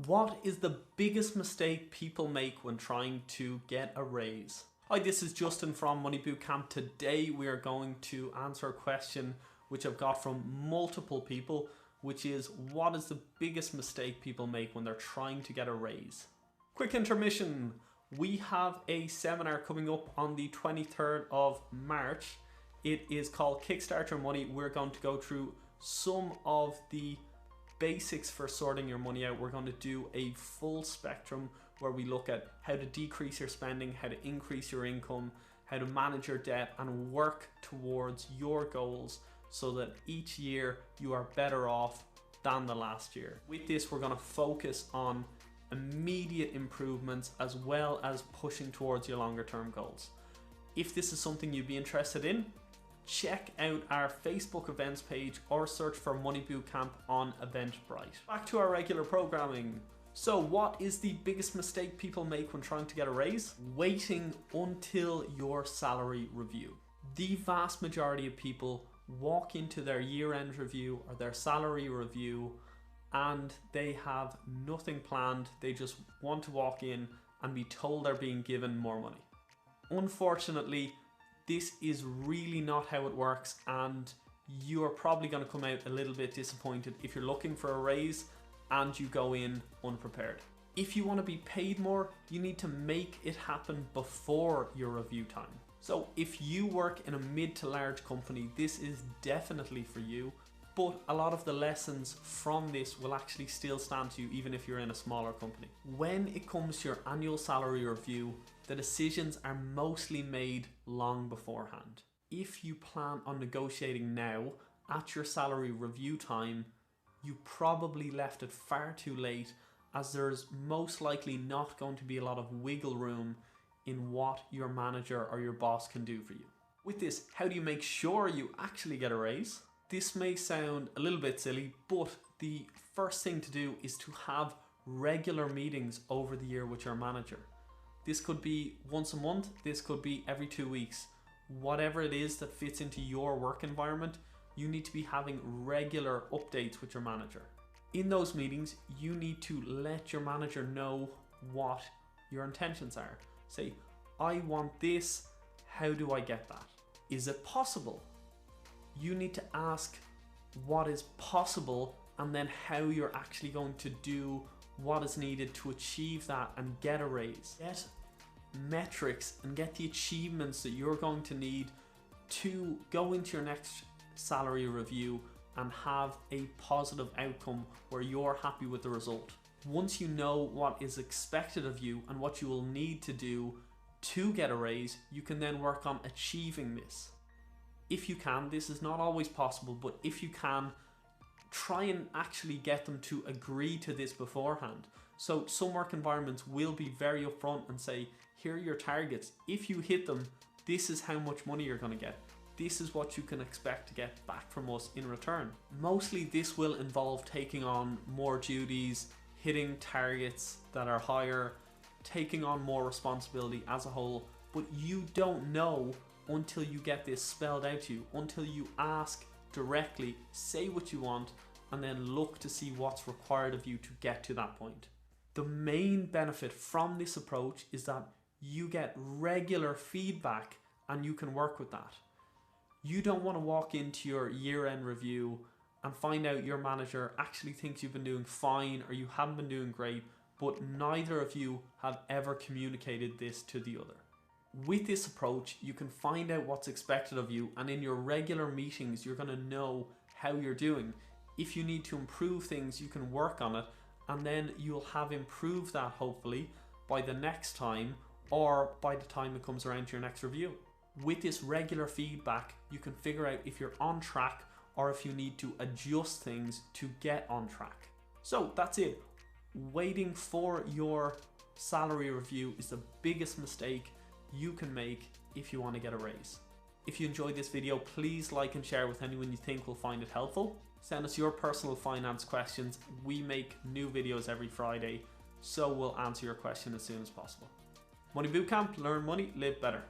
What is the biggest mistake people make when trying to get a raise? Hi, this is Justin from Money Bootcamp. Today we are going to answer a question which I've got from multiple people, which is what is the biggest mistake people make when they're trying to get a raise? Quick intermission. We have a seminar coming up on the 23rd of March. It is called Kickstart Your Money. We're going to go through some of the basics for sorting your money out. We're going to do a full spectrum where we look at how to decrease your spending, how to increase your income, how to manage your debt and work towards your goals so that each year you are better off than the last year. With this, we're going to focus on immediate improvements as well as pushing towards your longer term goals. If this is something you'd be interested in, check out our Facebook events page or search for Money Bootcamp on Eventbrite. Back to our regular programming. So what is the biggest mistake people make when trying to get a raise? Waiting until your salary review. The vast majority of people walk into their year-end review or their salary review and they have nothing planned. They just want to walk in and be told they're being given more money. Unfortunately, this is really not how it works, and you are probably going to come out a little bit disappointed if you're looking for a raise and you go in unprepared. If you want to be paid more, you need to make it happen before your review time. So if you work in a mid to large company, this is definitely for you, but a lot of the lessons from this will actually still stand to you even if you're in a smaller company. When it comes to your annual salary review, the decisions are mostly made long beforehand. If you plan on negotiating now at your salary review time, you probably left it far too late, as there's most likely not going to be a lot of wiggle room in what your manager or your boss can do for you. With this, how do you make sure you actually get a raise? This may sound a little bit silly, but the first thing to do is to have regular meetings over the year with your manager. This could be once a month, this could be every 2 weeks. Whatever it is that fits into your work environment, you need to be having regular updates with your manager. In those meetings, you need to let your manager know what your intentions are. Say, I want this, how do I get that? Is it possible? You need to ask what is possible and then how you're actually going to do what is needed to achieve that and get a raise. Get metrics and get the achievements that you're going to need to go into your next salary review and have a positive outcome where you're happy with the result. Once you know what is expected of you and what you will need to do to get a raise, you can then work on achieving this. If you can, this is not always possible, but if you can, try and actually get them to agree to this beforehand. So some work environments will be very upfront and say, here are your targets. If you hit them, this is how much money you're going to get. This is what you can expect to get back from us in return. Mostly this will involve taking on more duties, hitting targets that are higher, taking on more responsibility as a whole, but you don't know until you get this spelled out to you, until you ask directly, say what you want, and then look to see what's required of you to get to that point. The main benefit from this approach is that you get regular feedback and you can work with that. You don't want to walk into your year-end review and find out your manager actually thinks you've been doing fine or you haven't been doing great, but neither of you have ever communicated this to the other. With this approach, you can find out what's expected of you, and in your regular meetings, you're going to know how you're doing. If you need to improve things, you can work on it, and then you'll have improved that hopefully by the next time or by the time it comes around to your next review. With this regular feedback, you can figure out if you're on track or if you need to adjust things to get on track. So that's it. Waiting for your salary review is the biggest mistake you can make if you want to get a raise. If you enjoyed this video, please like and share with anyone you think will find it helpful. Send us your personal finance questions. We make new videos every Friday, so we'll answer your question as soon as possible. Money Bootcamp, learn money, live better.